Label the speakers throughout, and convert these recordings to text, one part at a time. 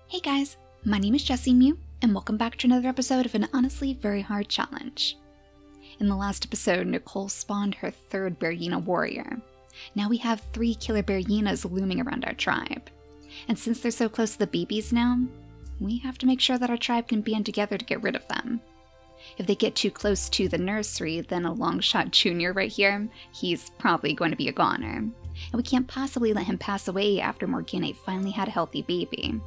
Speaker 1: Hey guys, my name is JessiMew, and welcome back to another episode of an honestly very hard challenge. In the last episode, Nicole spawned her third bearyena warrior. Now we have 3 killer bearyenas looming around our tribe. And since they're so close to the babies now, we have to make sure that our tribe can band together to get rid of them. If they get too close to the nursery, then a Longshot Jr. right here, he's probably going to be a goner. And we can't possibly let him pass away after Morgana finally had a healthy baby.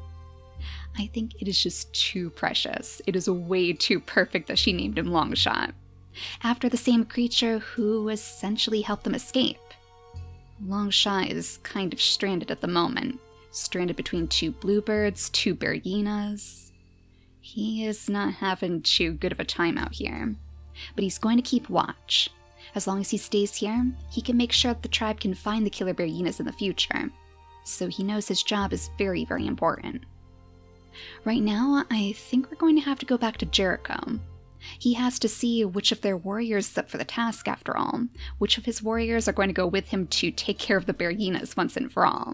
Speaker 1: I think it is just too precious. It is way too perfect that she named him Longshot, after the same creature who essentially helped them escape. Longshot is kind of stranded at the moment, stranded between 2 bluebirds, 2 bearyenas. He is not having too good of a time out here, but he's going to keep watch. As long as he stays here, he can make sure that the tribe can find the killer bearyenas in the future, so he knows his job is very, very important. Right now, I think we're going to have to go back to Jericho. He has to see which of their warriors is up for the task after all, which of his warriors are going to go with him to take care of the bearyenas once and for all.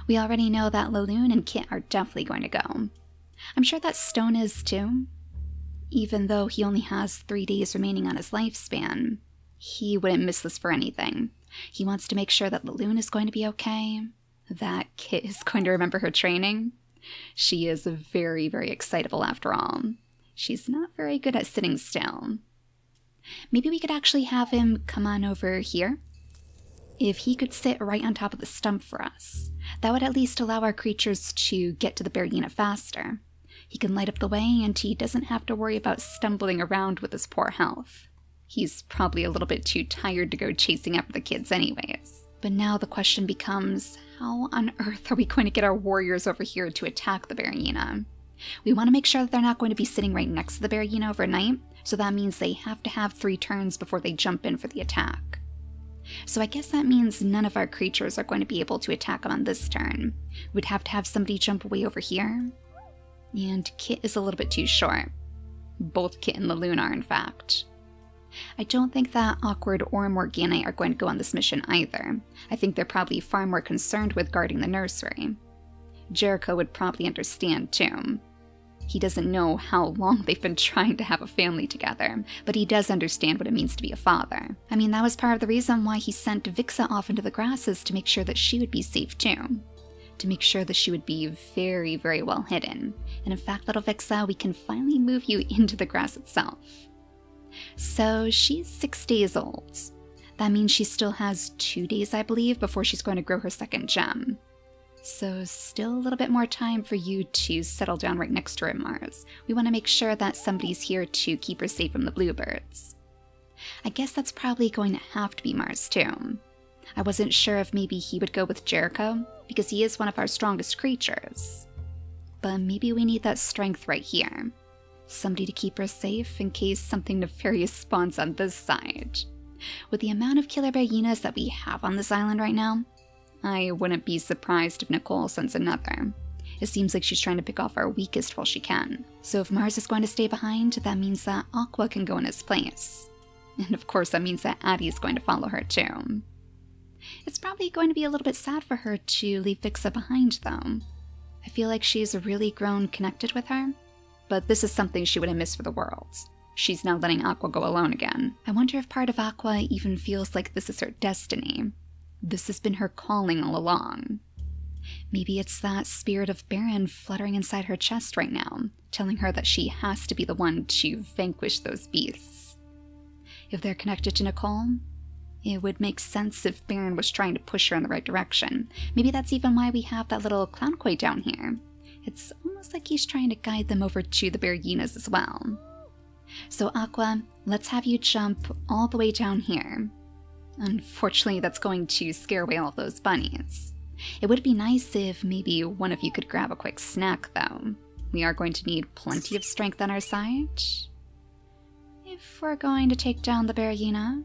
Speaker 1: We already know that Laloon and Kit are definitely going to go. I'm sure that Stone is too. Even though he only has 3 days remaining on his lifespan, he wouldn't miss this for anything. He wants to make sure that Laloon is going to be okay, that Kit is going to remember her training. She is very, very excitable after all. She's not very good at sitting still. Maybe we could actually have him come on over here. If he could sit right on top of the stump for us, that would at least allow our creatures to get to the bearyena faster. He can light up the way and he doesn't have to worry about stumbling around with his poor health. He's probably a little bit too tired to go chasing after the kids anyways. But now the question becomes, how on earth are we going to get our warriors over here to attack the bearyena? We want to make sure that they're not going to be sitting right next to the bearyena overnight, so that means they have to have 3 turns before they jump in for the attack. So I guess that means none of our creatures are going to be able to attack them on this turn. We'd have to have somebody jump away over here. And Kit is a little bit too short. Both Kit and Laloon are, in fact. I don't think that Awkward or Morgana are going to go on this mission either. I think they're probably far more concerned with guarding the nursery. Jericho would probably understand too. He doesn't know how long they've been trying to have a family together, but he does understand what it means to be a father. I mean, that was part of the reason why he sent Vixa off into the grasses, to make sure that she would be safe too. To make sure that she would be very, very well hidden. And in fact, little Vixa, we can finally move you into the grass itself. So she's 6 days old. That means she still has 2 days, I believe, before she's going to grow her 2nd gem. So still a little bit more time for you to settle down right next to her, Mars. We want to make sure that somebody's here to keep her safe from the bluebirds. I guess that's probably going to have to be Mars too. I wasn't sure if maybe he would go with Jericho, because he is one of our strongest creatures. But maybe we need that strength right here. Somebody to keep her safe in case something nefarious spawns on this side. With the amount of killer bearyenas that we have on this island right now, I wouldn't be surprised if Nicole sends another. It seems like she's trying to pick off our weakest while she can. So if Mars is going to stay behind, that means that Aqua can go in his place. And of course that means that Addie is going to follow her too. It's probably going to be a little bit sad for her to leave Vixa behind though. I feel like she's really grown connected with her. But this is something she wouldn't miss for the world. She's now letting Aqua go alone again. I wonder if part of Aqua even feels like this is her destiny. This has been her calling all along. Maybe it's that spirit of Baron fluttering inside her chest right now, telling her that she has to be the one to vanquish those beasts. If they're connected to Nicole, it would make sense if Baron was trying to push her in the right direction. Maybe that's even why we have that little clown koi down here. It's almost like he's trying to guide them over to the bearyenas as well. So Aqua, let's have you jump all the way down here. Unfortunately, that's going to scare away all of those bunnies. It would be nice if maybe one of you could grab a quick snack though. We are going to need plenty of strength on our side. If we're going to take down the bearyena.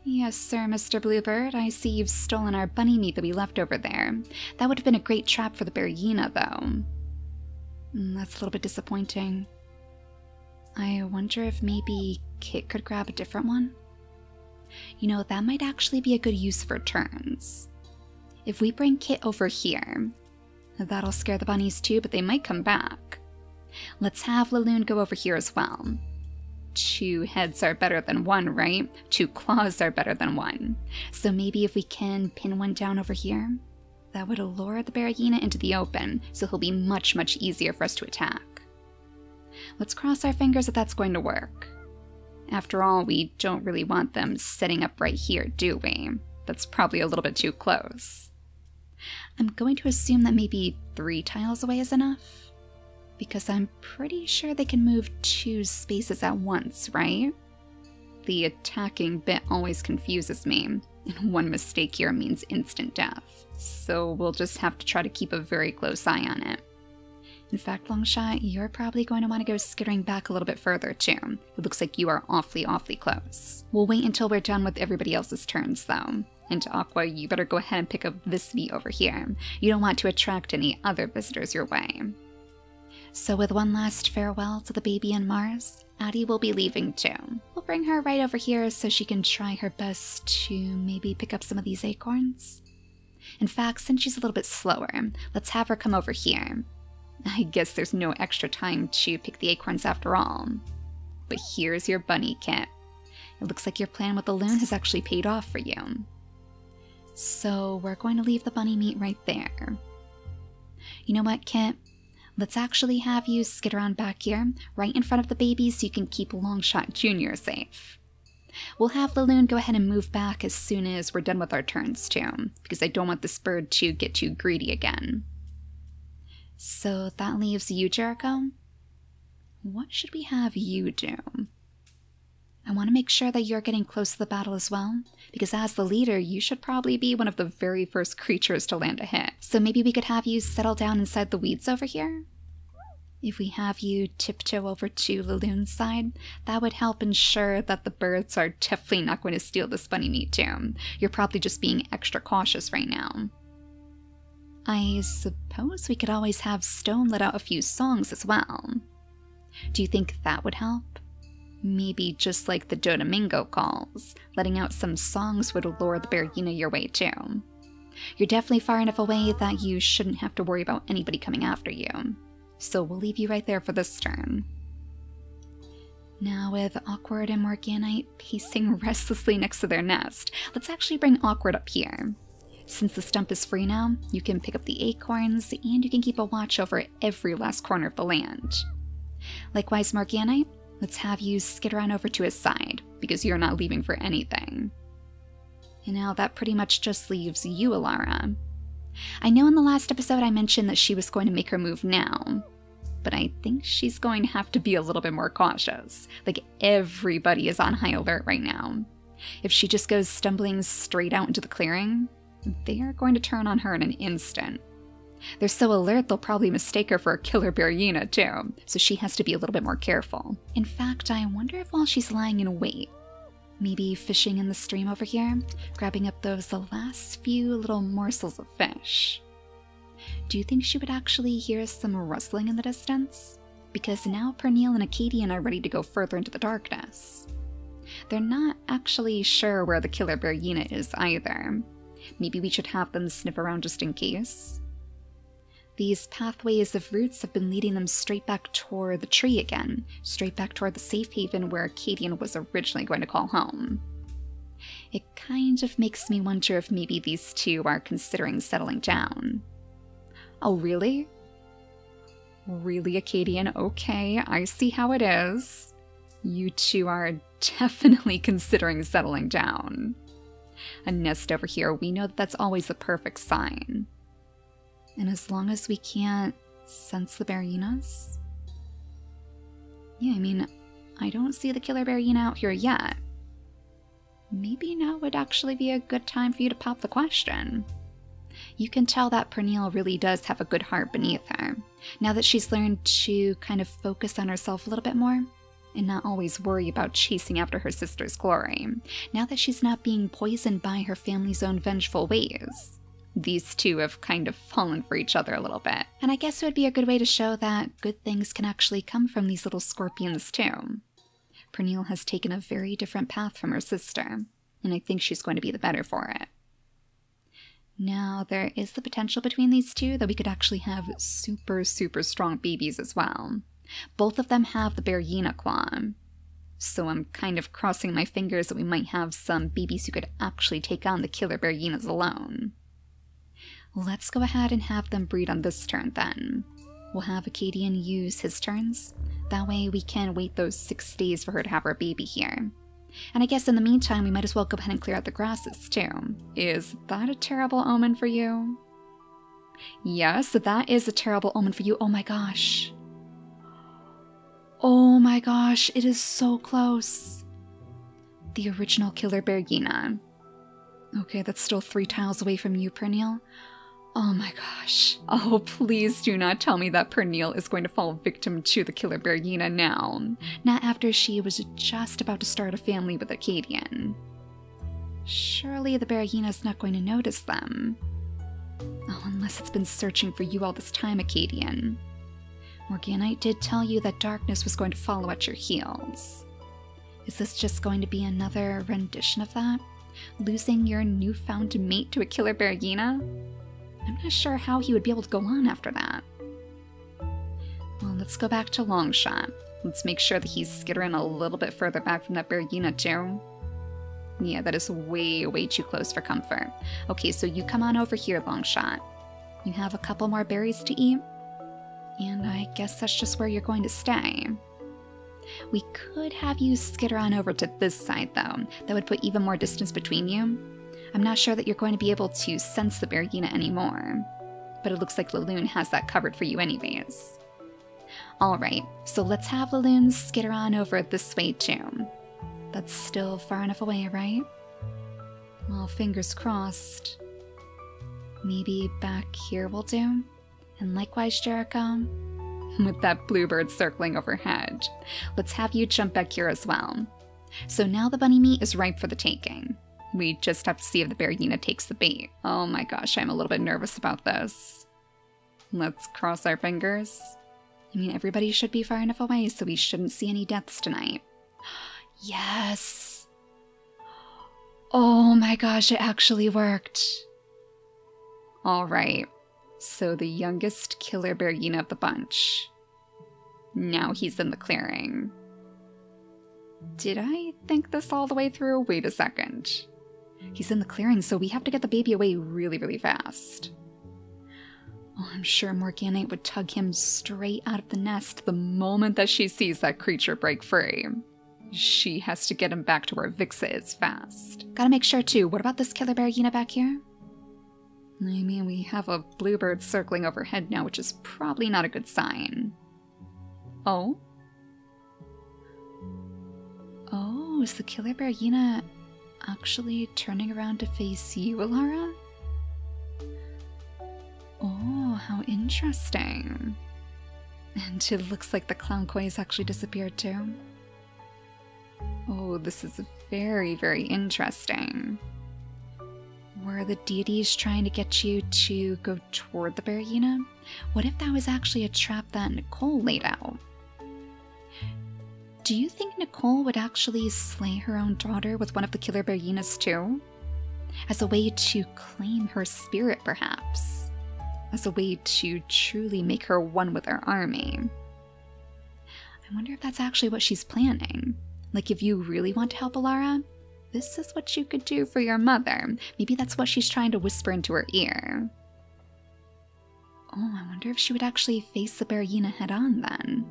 Speaker 1: Yes, sir, Mr. Bluebird. I see you've stolen our bunny meat that we left over there. That would have been a great trap for the bearyena, though. That's a little bit disappointing. I wonder if maybe Kit could grab a different one? You know, that might actually be a good use for turns. If we bring Kit over here, That'll scare the bunnies too, but they might come back. Let's have Laloon go over here as well. 2 heads are better than 1, right? 2 claws are better than 1. So maybe if we can pin one down over here, that would lure the bearyeena into the open, so he'll be much, much easier for us to attack. Let's cross our fingers that that's going to work. After all, we don't really want them sitting up right here, do we? That's probably a little bit too close. I'm going to assume that maybe 3 tiles away is enough, because I'm pretty sure they can move 2 spaces at once, right? The attacking bit always confuses me, and one mistake here means instant death, so we'll just have to try to keep a very close eye on it. In fact, Longshot, you're probably going to want to go skittering back a little bit further too. It looks like you are awfully close. We'll wait until we're done with everybody else's turns though. And Aqua, you better go ahead and pick up this V over here. You don't want to attract any other visitors your way. So with one last farewell to the baby and Mars, Addie will be leaving too. We'll bring her right over here so she can try her best to maybe pick up some of these acorns. In fact, since she's a little bit slower, let's have her come over here. I guess there's no extra time to pick the acorns after all. But here's your bunny kit. It looks like your plan with the loon has actually paid off for you. So we're going to leave the bunny meat right there. You know what, Kit? Let's actually have you skid around back here, right in front of the baby so you can keep Longshot Jr. safe. We'll have the loon go ahead and move back as soon as we're done with our turns too, because I don't want this bird to get too greedy again. So that leaves you, Jericho. What should we have you do? I want to make sure that you're getting close to the battle as well, because as the leader, you should probably be one of the very first creatures to land a hit. So maybe we could have you settle down inside the weeds over here? If we have you tiptoe over to Laloon's side, that would help ensure that the birds are definitely not going to steal this bunny meat too. You're probably just being extra cautious right now. I suppose we could always have Stone let out a few songs as well. Do you think that would help? Maybe just like the Dodomingo calls, letting out some songs would lure the bearyeena your way too. You're definitely far enough away that you shouldn't have to worry about anybody coming after you. So we'll leave you right there for this turn. Now with Awkward and Morganite pacing restlessly next to their nest, let's actually bring Awkward up here. Since the stump is free now, you can pick up the acorns, and you can keep a watch over every last corner of the land. Likewise, Morganite, let's have you skid around over to his side, because you're not leaving for anything. And now that pretty much just leaves you, Alara. I know in the last episode I mentioned that she was going to make her move now, but I think she's going to have to be a little bit more cautious. Like, everybody is on high alert right now. If she just goes stumbling straight out into the clearing, they are going to turn on her in an instant. They're so alert they'll probably mistake her for a killer bearyeena too, so she has to be a little bit more careful. In fact, I wonder if while she's lying in wait, maybe fishing in the stream over here, grabbing up those last few little morsels of fish. Do you think she would actually hear some rustling in the distance? Because now Pernille and Acadian are ready to go further into the darkness. They're not actually sure where the killer bearyeena is either. Maybe we should have them sniff around just in case. These pathways of roots have been leading them straight back toward the tree again, straight back toward the safe haven where Acadian was originally going to call home. It kind of makes me wonder if maybe these two are considering settling down. Oh, really? Really, Acadian? Okay, I see how it is. You two are definitely considering settling down. A nest over here, we know that that's always the perfect sign. And as long as we can't sense the bearyenas? Yeah, I mean, I don't see the killer bearyeena out here yet. Maybe now would actually be a good time for you to pop the question. You can tell that Pernille really does have a good heart beneath her, now that she's learned to kind of focus on herself a little bit more, and not always worry about chasing after her sister's glory, now that she's not being poisoned by her family's own vengeful ways. These two have kind of fallen for each other a little bit, and I guess it would be a good way to show that good things can actually come from these little scorpions too. Pernille has taken a very different path from her sister, and I think she's going to be the better for it. Now, there is the potential between these two that we could actually have super, super strong babies as well. Both of them have the bearyena claw. So I'm kind of crossing my fingers that we might have some babies who could actually take on the killer bearyenas alone. Let's go ahead and have them breed on this turn then. We'll have Acadian use his turns. That way we can wait those 6 days for her to have her baby here. And I guess in the meantime, we might as well go ahead and clear out the grasses too. Is that a terrible omen for you? Yes, that is a terrible omen for you. Oh my gosh. Oh my gosh, it is so close. The original killer bearyena. Okay, that's still 3 tiles away from you, Pernille. Oh my gosh. Oh, please do not tell me that Pernille is going to fall victim to the killer bearyena now. Not after she was just about to start a family with Acadian. Surely the bearyena is not going to notice them. Oh, unless it's been searching for you all this time, Acadian. Morganite did tell you that darkness was going to follow at your heels. Is this just going to be another rendition of that? Losing your newfound mate to a killer bearyena? I'm not sure how he would be able to go on after that. Well, let's go back to Longshot. Let's make sure that he's skittering a little bit further back from that bearyena too. Yeah, that is way, way too close for comfort. Okay, so you come on over here, Longshot. You have a couple more berries to eat. And I guess that's just where you're going to stay. We could have you skitter on over to this side though. That would put even more distance between you. I'm not sure that you're going to be able to sense the bearyena anymore, but it looks like Laloon has that covered for you anyways. Alright, so let's have Laloon skitter on over this way too. That's still far enough away, right? Well, fingers crossed. Maybe back here will do? And likewise, Jericho? With that bluebird circling overhead. Let's have you jump back here as well. So now the bunny meat is ripe for the taking. We just have to see if the bearyena takes the bait. Oh my gosh, I'm a little bit nervous about this. Let's cross our fingers. I mean, everybody should be far enough away, so we shouldn't see any deaths tonight. Yes! Oh my gosh, it actually worked. Alright, so the youngest killer bearyena of the bunch. Now he's in the clearing. Did I think this all the way through? Wait a second. He's in the clearing, so we have to get the baby away really, really fast. Oh, I'm sure Morganite would tug him straight out of the nest the moment that she sees that creature break free. She has to get him back to where Vixa is fast. Gotta make sure too, what about this killer bearyena back here? I mean, we have a bluebird circling overhead now, which is probably not a good sign. Oh? Oh, is the killer bearyena actually turning around to face you, Alara? Oh, how interesting. And it looks like the clown koi has actually disappeared too. Oh, this is very, very interesting. Were the deities trying to get you to go toward the bearyena? What if that was actually a trap that Nicole laid out? Do you think Nicole would actually slay her own daughter with one of the killer bearyenas too? As a way to claim her spirit, perhaps? As a way to truly make her one with her army? I wonder if that's actually what she's planning. Like, if you really want to help Alara, this is what you could do for your mother. Maybe that's what she's trying to whisper into her ear. Oh, I wonder if she would actually face the bearyena head-on then.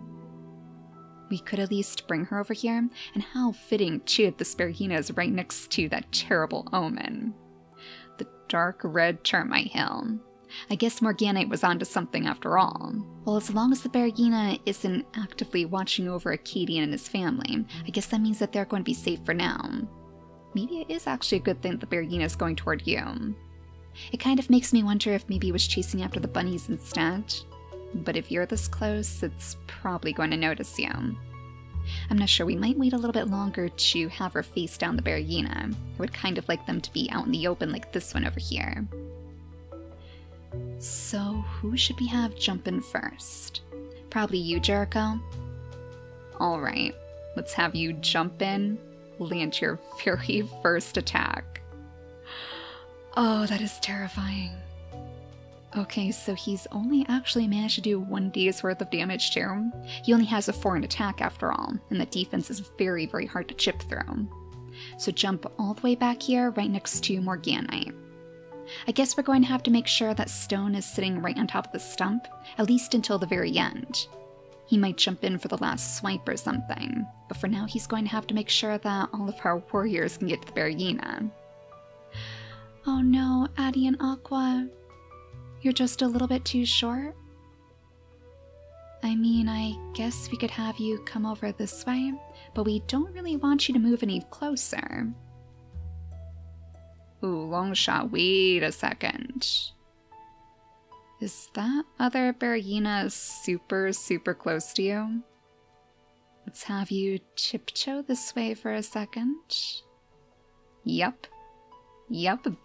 Speaker 1: We could at least bring her over here, and how fitting too that this bearyena is right next to that terrible omen. The dark red termite hill. I guess Morganite was onto something after all. Well, as long as the bearyena isn't actively watching over Acadian and his family, I guess that means that they're going to be safe for now. Maybe it is actually a good thing that the bearyena is going toward you. It kind of makes me wonder if maybe it was chasing after the bunnies instead. But if you're this close, it's probably going to notice you. I'm not sure, we might wait a little bit longer to have her face down the bearyena. I would kind of like them to be out in the open like this one over here. So, who should we have jump in first? Probably you, Jericho? Alright, let's have you jump in, land your very first attack. Oh, that is terrifying. Okay, so he's only actually managed to do 1 day's worth of damage too. He only has a 4 in attack after all, and the defense is very, very hard to chip through. So jump all the way back here, right next to Morganite. I guess we're going to have to make sure that Stone is sitting right on top of the stump, at least until the very end. He might jump in for the last swipe or something, but for now he's going to have to make sure that all of our warriors can get to the bearyena. Oh no, Addie and Aqua. You're just a little bit too short? I mean, I guess we could have you come over this way, but we don't really want you to move any closer. Ooh, Longshot, wait a second. Is that other bearyena super, super close to you? Let's have you tiptoe this way for a second. Yep,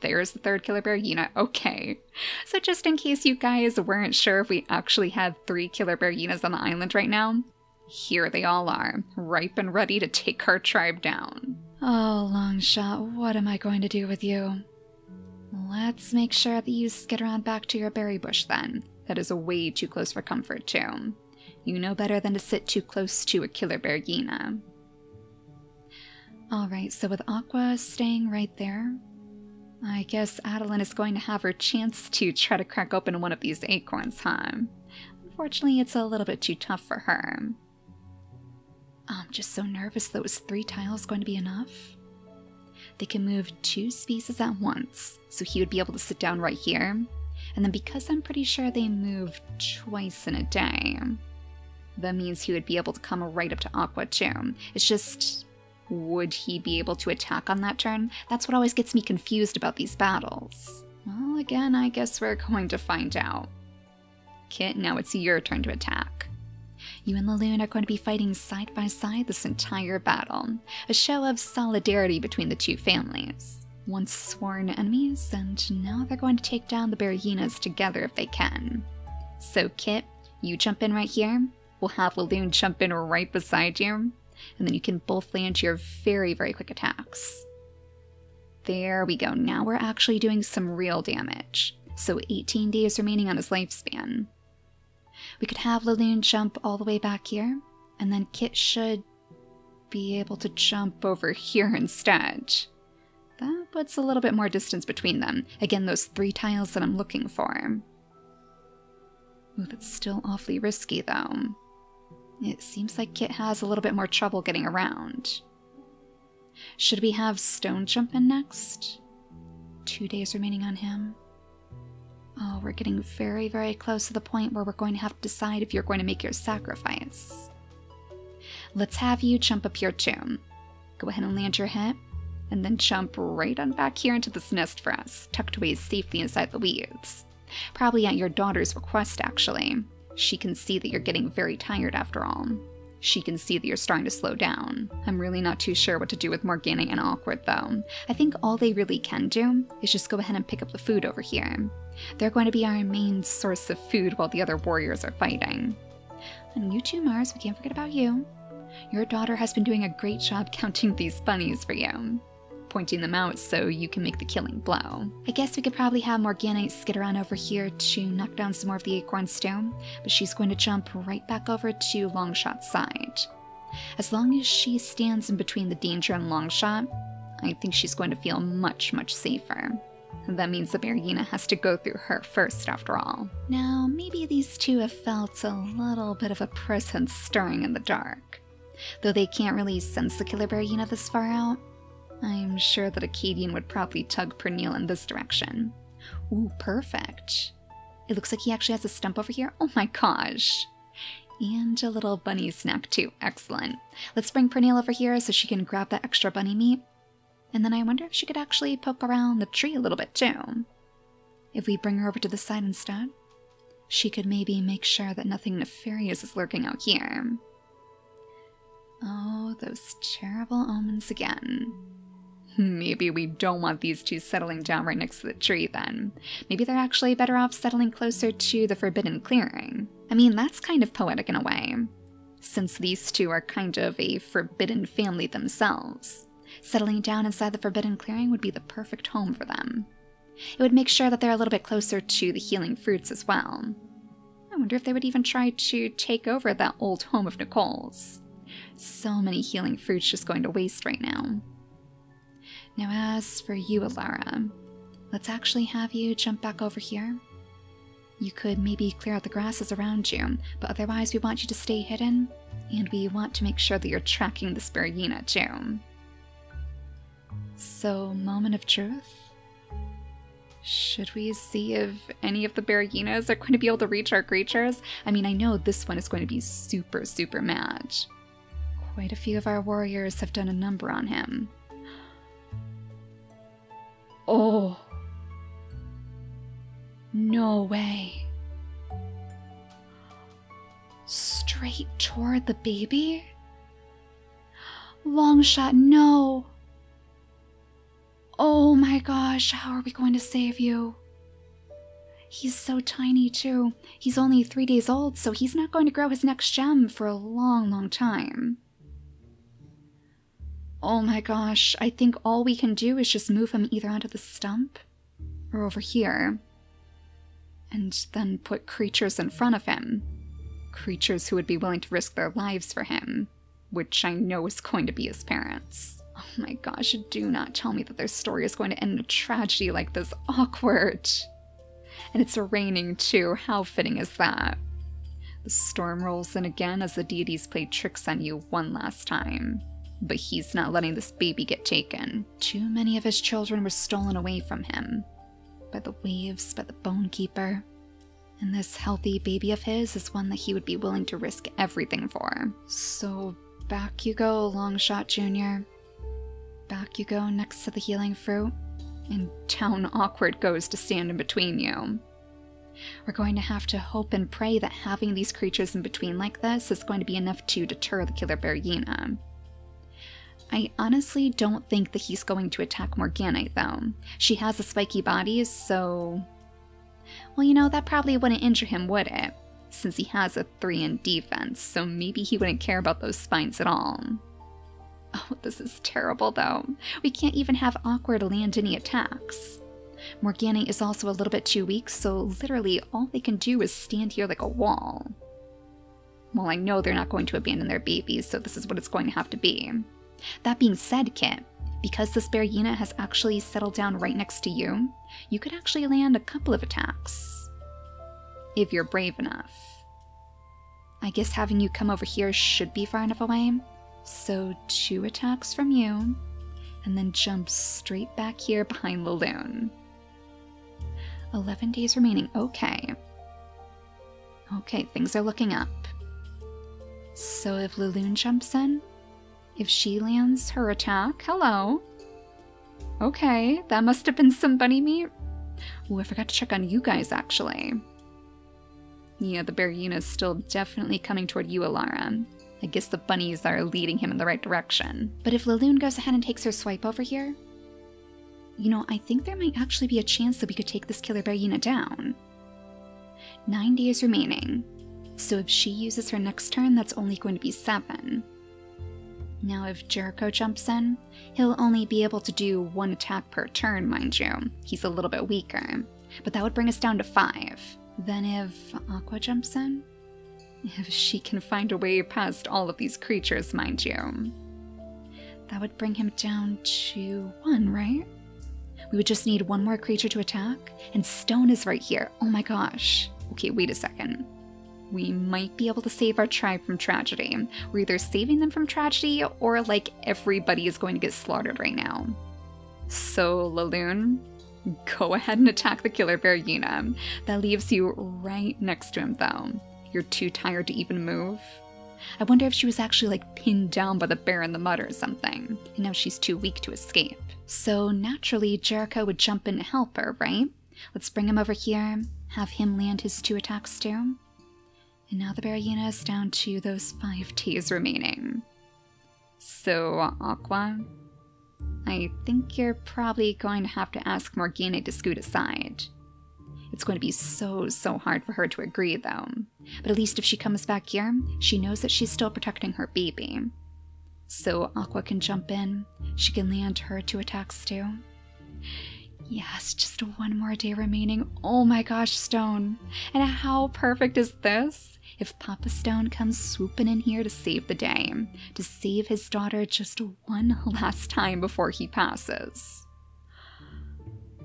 Speaker 1: there's the 3rd killer bearyena. Okay. So just in case you guys weren't sure if we actually had 3 killer bearyenas on the island right now, here they all are, ripe and ready to take our tribe down. Oh, Longshot, what am I going to do with you? Let's make sure that you skid around back to your berry bush then. That is way too close for comfort too. You know better than to sit too close to a killer bearyena. Alright, so with Aqua staying right there, I guess Adeline is going to have her chance to try to crack open one of these acorns, huh? Unfortunately, it's a little bit too tough for her. I'm just so nervous that was 3 tiles going to be enough. They can move 2 species at once, so he would be able to sit down right here. And then because I'm pretty sure they move twice in a day, that means he would be able to come right up to Aqua too. It's just, would he be able to attack on that turn? That's what always gets me confused about these battles. Well, again, I guess we're going to find out. Kit, now it's your turn to attack. You and Laloon are going to be fighting side by side this entire battle, a show of solidarity between the 2 families. Once sworn enemies, and now they're going to take down the bearyenas together if they can. So Kit, you jump in right here, we'll have Laloon jump in right beside you, and then you can both land your very, very quick attacks. There we go, now we're actually doing some real damage. So 18 days remaining on his lifespan. We could have Laloon jump all the way back here, and then Kit should be able to jump over here instead. That puts a little bit more distance between them. Again, those 3 tiles that I'm looking for. Ooh, that's still awfully risky though. It seems like Kit has a little bit more trouble getting around. Should we have Stone jump in next? 2 days remaining on him. Oh, we're getting very, very close to the point where we're going to have to decide if you're going to make your sacrifice. Let's have you jump up here too. Go ahead and land your hit, and then jump right on back here into this nest for us, tucked away safely inside the weeds. Probably at your daughter's request, actually. She can see that you're getting very tired after all. She can see that you're starting to slow down. I'm really not too sure what to do with Morgana and Awkward though. I think all they really can do is just go ahead and pick up the food over here. They're going to be our main source of food while the other warriors are fighting. And you too, Mars, we can't forget about you. Your daughter has been doing a great job counting these bunnies for you, pointing them out so you can make the killing blow. I guess we could probably have Morgana skid around over here to knock down some more of the acorns too, but she's going to jump right back over to Longshot's side. As long as she stands in between the danger and Longshot, I think she's going to feel much, much safer. And that means the bearyena has to go through her first after all. Now, maybe these two have felt a little bit of a presence stirring in the dark. Though they can't really sense the killer bearyena this far out, I'm sure that Acadian would probably tug Pernille in this direction. Ooh, perfect. It looks like he actually has a stump over here. Oh my gosh. And a little bunny snack too. Excellent. Let's bring Pernille over here so she can grab that extra bunny meat. And then I wonder if she could actually poke around the tree a little bit too. If we bring her over to the side instead, she could maybe make sure that nothing nefarious is lurking out here. Oh, those terrible omens again. Maybe we don't want these two settling down right next to the tree then. Maybe they're actually better off settling closer to the Forbidden Clearing. I mean, that's kind of poetic in a way, since these two are kind of a forbidden family themselves. Settling down inside the Forbidden Clearing would be the perfect home for them. It would make sure that they're a little bit closer to the healing fruits as well. I wonder if they would even try to take over that old home of Nicole's. So many healing fruits just going to waste right now. Now as for you, Alara, let's actually have you jump back over here. You could maybe clear out the grasses around you, but otherwise we want you to stay hidden, and we want to make sure that you're tracking this bearyena too. So, moment of truth? Should we see if any of the bearyenas are going to be able to reach our creatures? I mean, I know this one is going to be super, super mad. Quite a few of our warriors have done a number on him. Oh. No way. Straight toward the baby? Longshot, no. Oh my gosh, how are we going to save you? He's so tiny too. He's only 3 days old, so he's not going to grow his next gem for a long, long time. Oh my gosh, I think all we can do is just move him either onto the stump or over here. And then put creatures in front of him. Creatures who would be willing to risk their lives for him, which I know is going to be his parents. Oh my gosh, do not tell me that their story is going to end in a tragedy like this. Awkward. And it's raining too. How fitting is that? The storm rolls in again as the deities play tricks on you one last time. But he's not letting this baby get taken. Too many of his children were stolen away from him. By the waves, by the bone keeper. And this healthy baby of his is one that he would be willing to risk everything for. So back you go, Longshot Jr. Back you go next to the healing fruit. And down Awkward goes to stand in between you. We're going to have to hope and pray that having these creatures in between like this is going to be enough to deter the killer bearyena. I honestly don't think that he's going to attack Morganite, though. She has a spiky body, so... Well, you know, that probably wouldn't injure him, would it? Since he has a 3 in defense, so maybe he wouldn't care about those spines at all. Oh, this is terrible, though. We can't even have Awkward land any attacks. Morganite is also a little bit too weak, so literally all they can do is stand here like a wall. Well, I know they're not going to abandon their babies, so this is what it's going to have to be. That being said, Kit, because this bearyena has actually settled down right next to you, you could actually land a couple of attacks. If you're brave enough. I guess having you come over here should be far enough away. So 2 attacks from you, and then jump straight back here behind Laloon. 11 days remaining, okay. Okay, things are looking up. So if Laloon jumps in, if she lands her attack, hello. Okay, that must have been some bunny meat. Ooh, I forgot to check on you guys, actually. Yeah, the bearyena is still definitely coming toward you, Alara. I guess the bunnies are leading him in the right direction. But if Laloon goes ahead and takes her swipe over here, you know, I think there might actually be a chance that we could take this killer bearyena down. 9 days remaining. So if she uses her next turn, that's only going to be 7. Now if Jericho jumps in, he'll only be able to do 1 attack per turn, mind you. He's a little bit weaker, but that would bring us down to 5. Then if Aqua jumps in, if she can find a way past all of these creatures, mind you, that would bring him down to 1, right? We would just need 1 more creature to attack, and Stone is right here. Oh my gosh. Okay, wait a second. We might be able to save our tribe from tragedy. We're either saving them from tragedy, or like everybody is going to get slaughtered right now. So, Laloon, go ahead and attack the killer bearyena. That leaves you right next to him, though. You're too tired to even move. I wonder if she was actually like pinned down by the bear in the mud or something, and now she's too weak to escape. So naturally, Jericho would jump in to help her, right? Let's bring him over here, have him land his 2 attacks too. And now the bearyena is down to those 5 days remaining. So, Aqua, I think you're probably going to have to ask Morgana to scoot aside. It's going to be so hard for her to agree, though. But at least if she comes back here, she knows that she's still protecting her baby. So Aqua can jump in. She can land her 2 attacks too. Yes, just one more day remaining. Oh my gosh, Stone. And how perfect is this? If Papa Stone comes swooping in here to save the day, to save his daughter just one last time before he passes.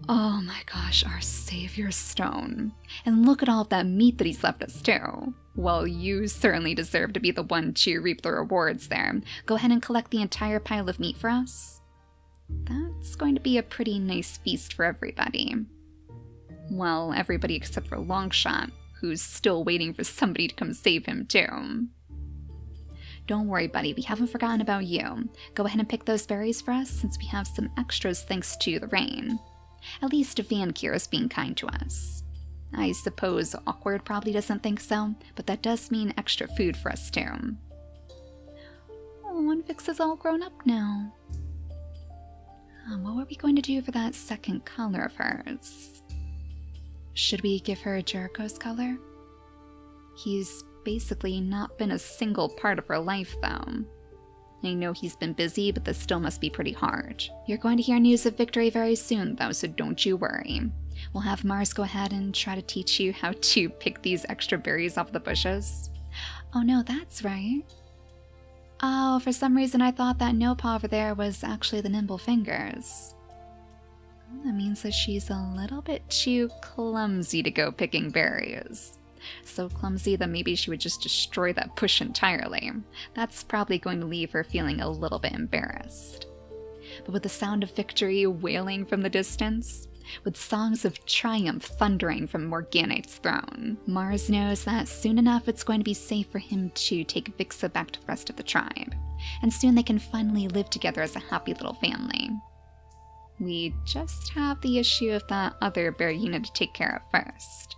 Speaker 1: Oh my gosh, our savior Stone. And look at all of that meat that he's left us too. Well, you certainly deserve to be the one to reap the rewards there. Go ahead and collect the entire pile of meat for us. That's going to be a pretty nice feast for everybody. Well, everybody except for Longshot, who's still waiting for somebody to come save him too. Don't worry, buddy, we haven't forgotten about you. Go ahead and pick those berries for us since we have some extras thanks to the rain. At least Vankir is being kind to us. I suppose Awkward probably doesn't think so, but that does mean extra food for us too. Oh, and Vix is all grown up now. What were we going to do for that second color of hers? Should we give her Jericho's color? He's basically not been a single part of her life, though. I know he's been busy, but this still must be pretty hard. You're going to hear news of victory very soon, though, so don't you worry. We'll have Mars go ahead and try to teach you how to pick these extra berries off the bushes. Oh no, that's right. Oh, for some reason I thought that Nopa over there was actually the Nimble Fingers. That means that she's a little bit too clumsy to go picking berries. So clumsy that maybe she would just destroy that bush entirely. That's probably going to leave her feeling a little bit embarrassed. But with the sound of victory wailing from the distance, with songs of triumph thundering from Morganite's throne, Mars knows that soon enough it's going to be safe for him to take Vixa back to the rest of the tribe, and soon they can finally live together as a happy little family. We just have the issue of that other bearyena to take care of first.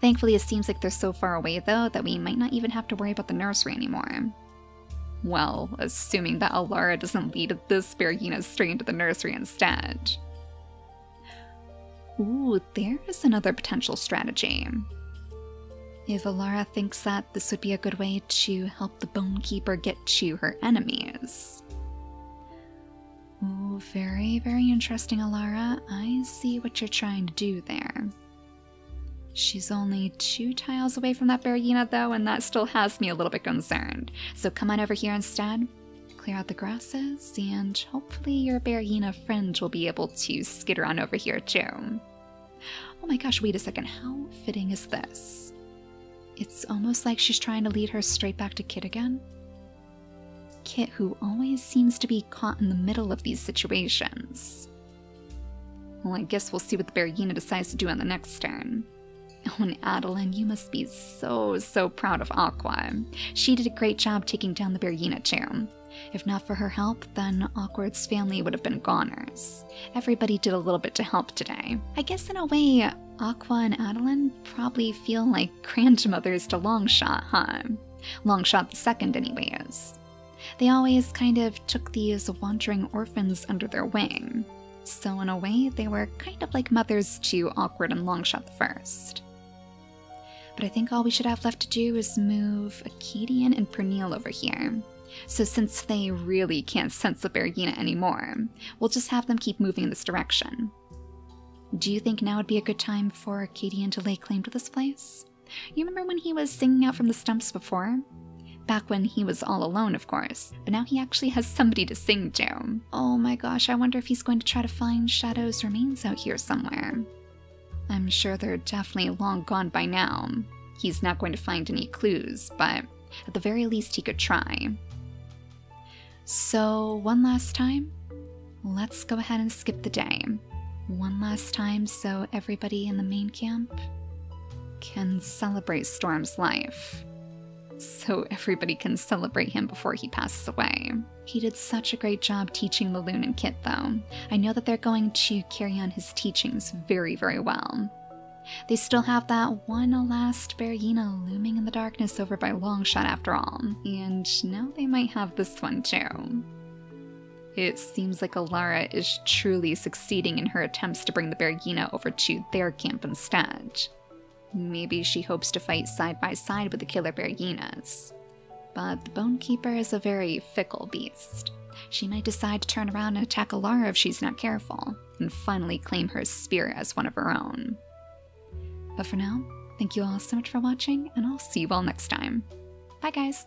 Speaker 1: Thankfully, it seems like they're so far away, though, that we might not even have to worry about the nursery anymore. Well, assuming that Alara doesn't lead this bearyena straight into the nursery instead. Ooh, there's another potential strategy. If Alara thinks that this would be a good way to help the Bonekeeper get to her enemies. Ooh, very, very interesting, Alara. I see what you're trying to do there. She's only 2 tiles away from that bearyena, though, and that still has me a little bit concerned. So come on over here instead, clear out the grasses, and hopefully your bearyena friend will be able to skitter on over here too. Oh my gosh, wait a second, how fitting is this? It's almost like she's trying to lead her straight back to Kit again. Kit, who always seems to be caught in the middle of these situations. Well, I guess we'll see what the bearyena decides to do on the next turn. Oh, and Adeline, you must be so proud of Aqua. She did a great job taking down the bearyena too. If not for her help, then Awkward's family would have been goners. Everybody did a little bit to help today. I guess in a way, Aqua and Adeline probably feel like grandmothers to Longshot, huh? Longshot the second anyways. They always kind of took these wandering orphans under their wing. So in a way, they were kind of like mothers to Awkward and Longshot the first. But I think all we should have left to do is move Acadian and Pernille over here. So since they really can't sense the bearyena anymore, we'll just have them keep moving in this direction. Do you think now would be a good time for Acadian to lay claim to this place? You remember when he was singing out from the stumps before? Back when he was all alone, of course, but now he actually has somebody to sing to. Oh my gosh, I wonder if he's going to try to find Shadow's remains out here somewhere. I'm sure they're definitely long gone by now. He's not going to find any clues, but at the very least he could try. So, one last time, let's go ahead and skip the day. One last time so everybody in the main camp can celebrate Storm's life. So everybody can celebrate him before he passes away. He did such a great job teaching Laloon and Kit, though. I know that they're going to carry on his teachings very, very well. They still have that one last bearyena looming in the darkness over by Longshot after all, and now they might have this one too. It seems like Alara is truly succeeding in her attempts to bring the bearyena over to their camp instead. Maybe she hopes to fight side by side with the killer bearyenas. But the Bonekeeper is a very fickle beast. She might decide to turn around and attack Alara if she's not careful, and finally claim her spirit as one of her own. But for now, thank you all so much for watching, and I'll see you all next time. Bye guys!